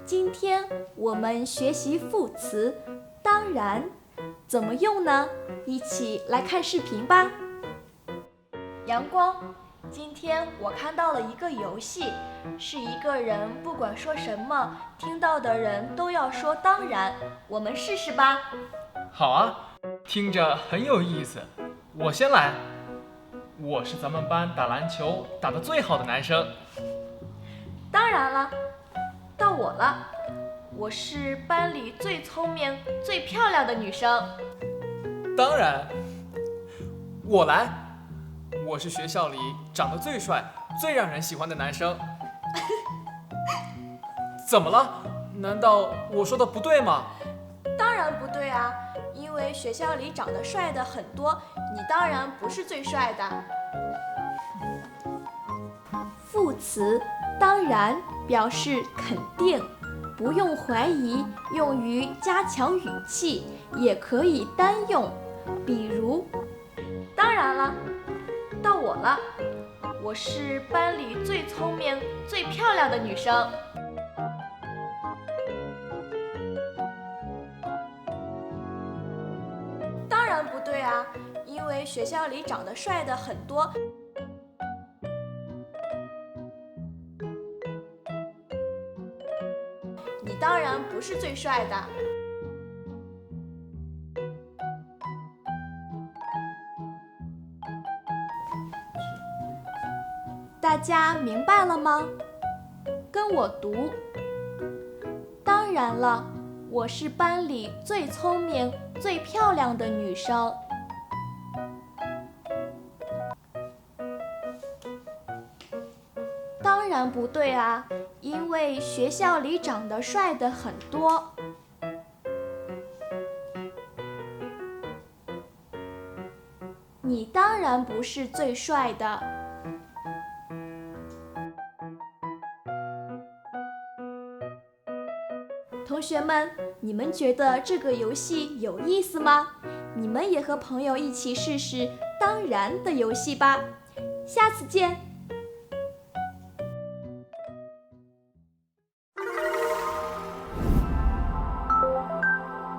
今天我们学习副词当然，怎么用呢？一起来看视频吧。阳光，今天我看到了一个游戏，是一个人不管说什么，听到的人都要说当然，我们试试吧。好啊，听着很有意思。我先来，我是咱们班打篮球打得最好的男生。当然了，到我了，我是班里最聪明、最漂亮的女生。当然，我来，我是学校里长得最帅、最让人喜欢的男生。怎么了？难道我说的不对吗？当然不对啊，因为学校里长得帅的很多，你当然不是最帅的。副词当然表示肯定，不用怀疑，用于加强语气，也可以单用。比如，当然了，到我了，我是班里最聪明、最漂亮的女生。当然不对啊，因为学校里长得帅的很多。你当然不是最帅的。大家明白了吗？跟我读。当然了，我是班里最聪明、最漂亮的女生。当然不对啊，因为学校里长得帅的很多。你当然不是最帅的。同学们，你们觉得这个游戏有意思吗？你们也和朋友一起试试当然的游戏吧。下次见。